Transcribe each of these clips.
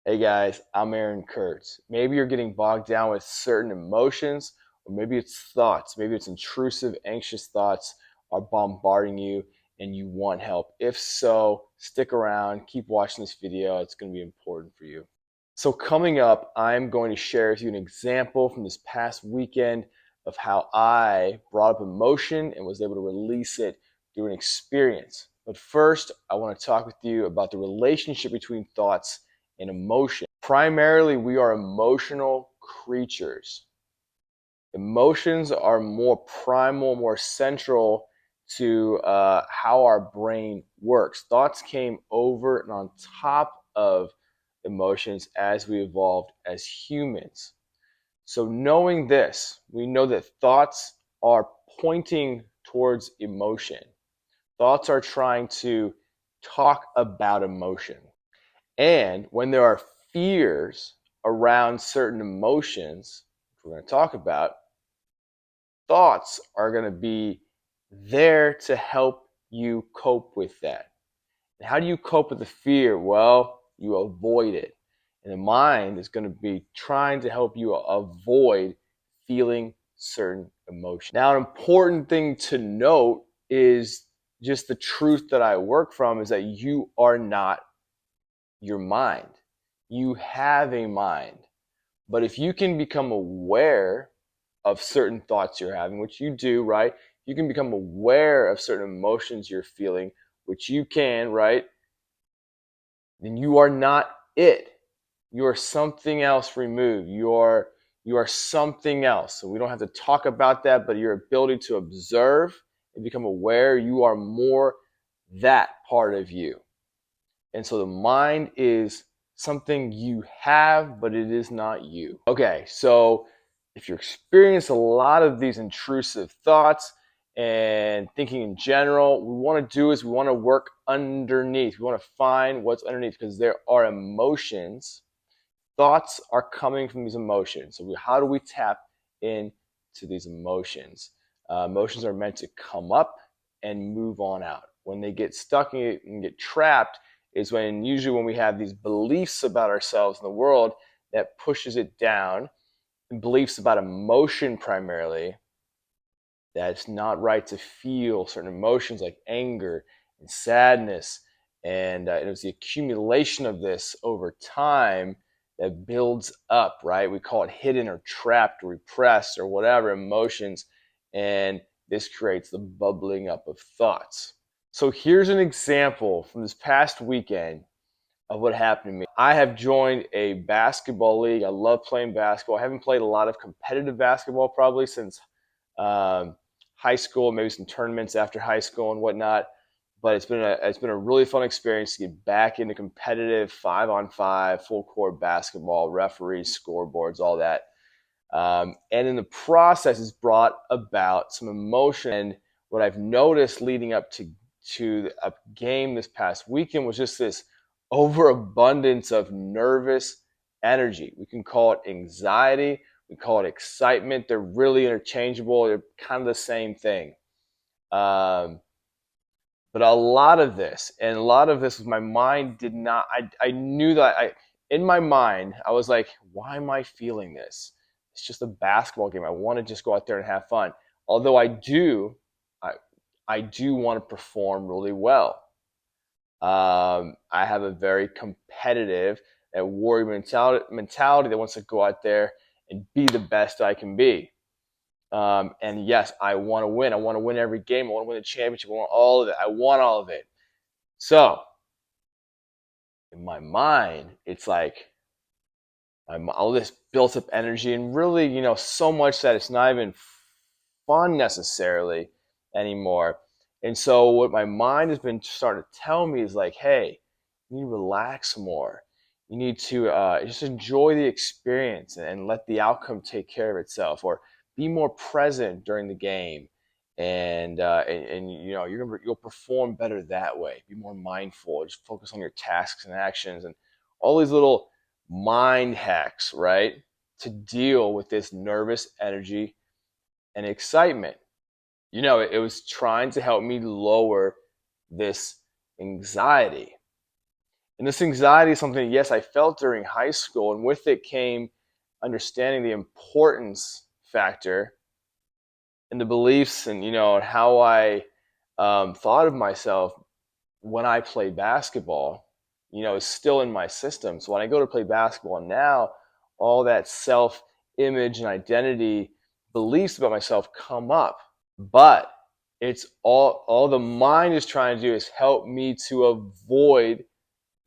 Hey guys, I'm Aaron Kurtz. Maybe you're getting bogged down with certain emotions, or maybe it's thoughts. Maybe it's intrusive, anxious thoughts are bombarding you and you want help. If so, stick around, keep watching this video. It's going to be important for you. So, coming up, I'm going to share with you an example from this past weekend of how I brought up emotion and was able to release it through an experience. But first, I want to talk with you about the relationship between thoughts and emotion. Primarily, we are emotional creatures. Emotions are more primal, more central to how our brain works. Thoughts came over and on top of emotions as we evolved as humans. So, knowing this, we know that thoughts are pointing towards emotion. Thoughts are trying to talk about emotion. And when there are fears around certain emotions, which we're going to talk about, thoughts are going to be there to help you cope with that. And how do you cope with the fear? Well, you avoid it. And the mind is going to be trying to help you avoid feeling certain emotions. Now, an important thing to note is just the truth that I work from is that you are not your mind. You have a mind. But if you can become aware of certain thoughts you're having, which you do, right? You can become aware of certain emotions you're feeling, which you can, right? Then you are not it. You are something else removed. You are something else. So we don't have to talk about that, but your ability to observe and become aware, you are more that part of you. And so the mind is something you have, but it is not you. Okay, so if you experience a lot of these intrusive thoughts and thinking in general, what we want to do is we want to work underneath. We want to find what's underneath because there are emotions. Thoughts are coming from these emotions. So how do we tap into these emotions? Emotions are meant to come up and move on out. When they get stuck and get trapped, is usually when we have these beliefs about ourselves in the world that pushes it down, and beliefs about emotion primarily, that it's not right to feel certain emotions like anger and sadness, and it was the accumulation of this over time that builds up, right? We call it hidden or trapped or repressed or whatever emotions, and this creates the bubbling up of thoughts. So here's an example from this past weekend of what happened to me. I have joined a basketball league. I love playing basketball. I haven't played a lot of competitive basketball probably since high school, maybe some tournaments after high school and whatnot. But it's been a really fun experience to get back into competitive 5-on-5, full court basketball, referees, scoreboards, all that. And in the process, it's brought about some emotion. And what I've noticed leading up to a game this past weekend was just this overabundance of nervous energy. We can call it anxiety. We call it excitement. They're really interchangeable. They're kind of the same thing. Um, but a lot of this, was my mind did not, I knew that in my mind, I was like, why am I feeling this? It's just a basketball game. I want to just go out there and have fun. Although I, I do want to perform really well. I have a very competitive, that warrior mentality that wants to go out there and be the best I can be. And yes, I want to win. I want to win every game. I want to win the championship. I want all of it. I want all of it. So in my mind, it's like all this built up energy and really, so much that it's not even fun necessarily anymore. And so what my mind has been starting to tell me is like, hey, you need to relax more. You need to just enjoy the experience and let the outcome take care of itself, or be more present during the game, and you'll perform better that way. Be more mindful. Just focus on your tasks and actions, and all these little mind hacks, right, to deal with this nervous energy and excitement. It was trying to help me lower this anxiety. And this anxiety is something, yes, I felt during high school, and with it came understanding the importance factor and the beliefs and how I thought of myself when I play basketball, is still in my system. So when I go to play basketball now, all that self image and identity beliefs about myself come up. But it's all the mind is trying to do is help me to avoid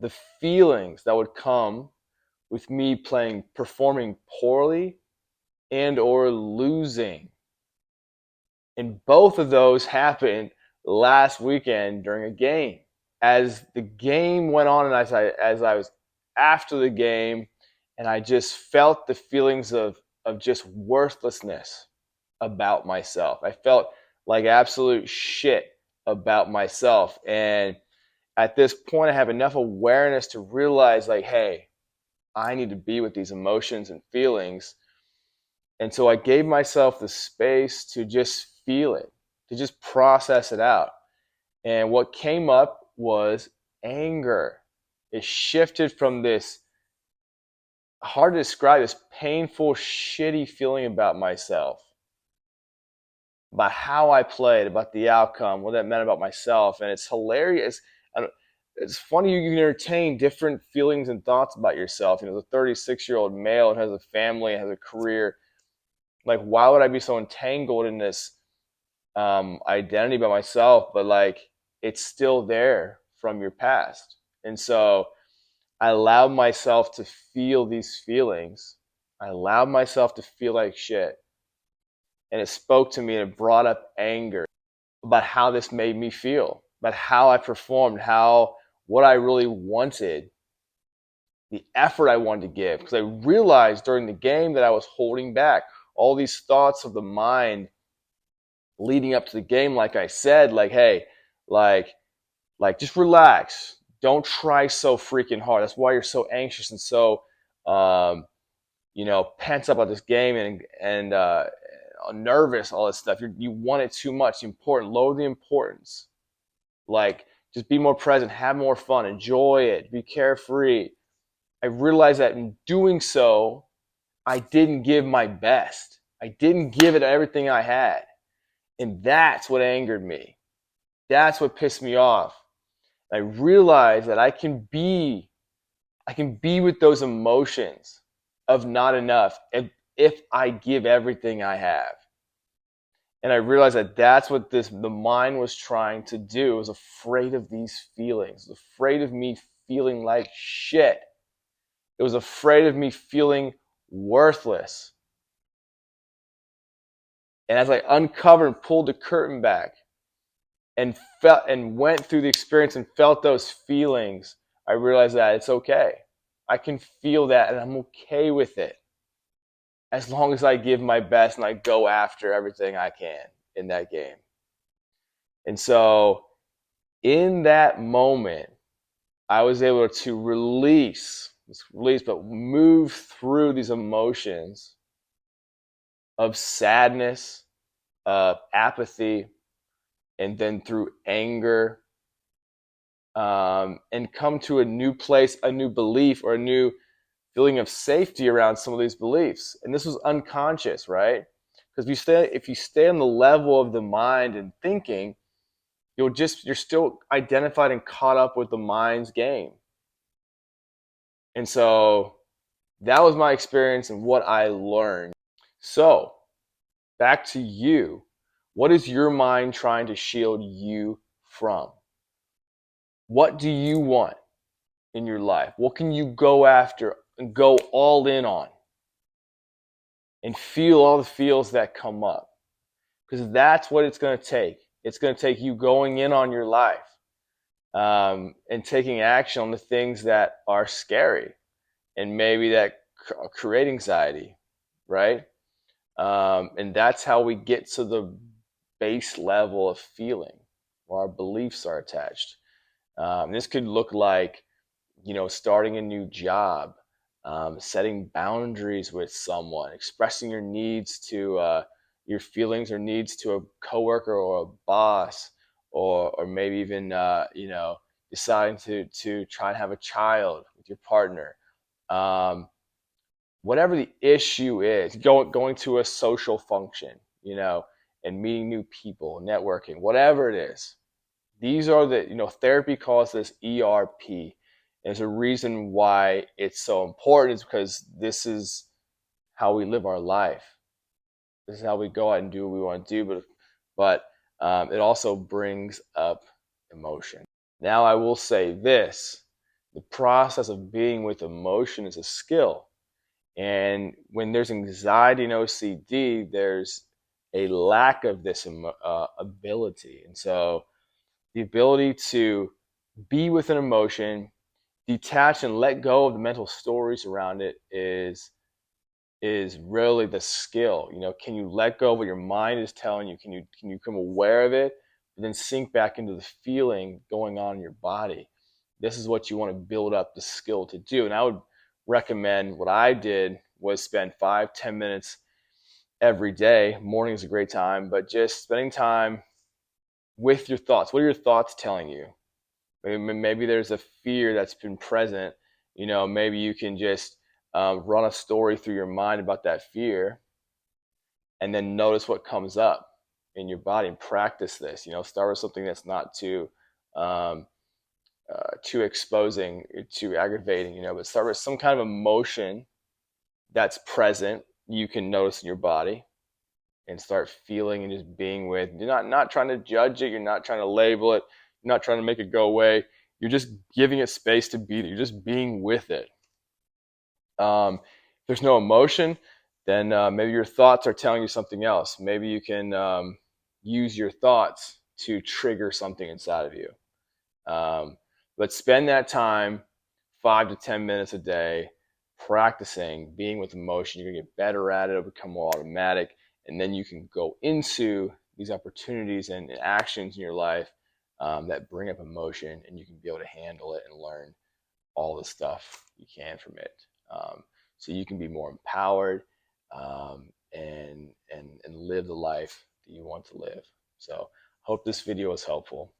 the feelings that would come with me performing poorly and or losing. And both of those happened last weekend during a game. As the game went on and as I was after the game, and I just felt the feelings of just worthlessness about myself. I felt like absolute shit about myself. And at this point, I have enough awareness to realize, like, hey, I need to be with these emotions and feelings. And so I gave myself the space to just feel it, to just process it out. And what came up was anger. It shifted from this hard to describe, this painful, shitty feeling about myself, about how I played, about the outcome, what that meant about myself. And it's hilarious. It's funny you can entertain different feelings and thoughts about yourself. The 36-year-old male and has a family and has a career. Like, why would I be so entangled in this identity about myself? But like, it's still there from your past. And so I allowed myself to feel these feelings. I allowed myself to feel like shit. And it spoke to me and it brought up anger about how this made me feel, about how I performed, what I really wanted, the effort I wanted to give. Because I realized during the game that I was holding back all these thoughts of the mind leading up to the game. Like I said, like, hey, like, just relax. Don't try so freaking hard. That's why you're so anxious and so, pent up about this game and nervous. All this stuff. You want it too much. It's important. Lower the importance. Like, just be more present. Have more fun. Enjoy it. Be carefree. I realized that in doing so, I didn't give my best. I didn't give it everything I had, and that's what angered me. That's what pissed me off. I realized that I can be with those emotions of not enough if I give everything I have. And I realized that that's what the mind was trying to do. It was afraid of these feelings. It was afraid of me feeling like shit. It was afraid of me feeling worthless. And as I uncovered and pulled the curtain back and felt and went through the experience and felt those feelings, I realized that it's okay. I can feel that and I'm okay with it as long as I give my best and I go after everything I can in that game. And so in that moment, I was able to but move through these emotions of sadness, of apathy, and then through anger, and come to a new place, a new belief, or a new feeling of safety around some of these beliefs. And this was unconscious, right? Because if you stay on the level of the mind and thinking, you're still identified and caught up with the mind's game. And so that was my experience and what I learned. So back to you. What is your mind trying to shield you from? What do you want in your life? What can you go after and go all in on? And feel all the feels that come up. Because that's what it's going to take. It's going to take you going in on your life, and taking action on the things that are scary and maybe that create anxiety, right? And that's how we get to the base level of feeling where our beliefs are attached. This could look like, starting a new job, setting boundaries with someone, expressing your needs to your feelings or needs to a coworker or a boss, or maybe even deciding to try and have a child with your partner, um, whatever the issue is, going to a social function, and meeting new people, networking, whatever it is. These are therapy calls this ERP. There's a reason why it's so important is because this is how we live our life. This is how we go out and do what we want to do, but it also brings up emotion. Now, I will say this: the process of being with emotion is a skill. And when there's anxiety and OCD, there's a lack of this ability. And so the ability to be with an emotion, detach and let go of the mental stories around it is really the skill. Can you let go of what your mind is telling you? Can you become aware of it, and then sink back into the feeling going on in your body? This is what you want to build up the skill to do. And I would recommend, what I did was spend 5-10 minutes every day. Morning is a great time, but just spending time with your thoughts. What are your thoughts telling you? Maybe there's a fear that's been present. Maybe you can just run a story through your mind about that fear, and then notice what comes up in your body and practice this. Start with something that's not um, too exposing, too aggravating. But start with some kind of emotion that's present. You can notice in your body, and start feeling and just being with. You're not trying to judge it. You're not trying to label it. You're not trying to make it go away. You're just giving it space to be there. You're just being with it. If there's no emotion, then maybe your thoughts are telling you something else. Maybe you can use your thoughts to trigger something inside of you. But spend that time, 5 to 10 minutes a day, practicing being with emotion. You're gonna get better at it. It'll become more automatic, and then you can go into these opportunities and actions in your life that bring up emotion, and you can be able to handle it and learn all the stuff you can from it. So you can be more empowered, and live the life that you want to live. So hope this video was helpful.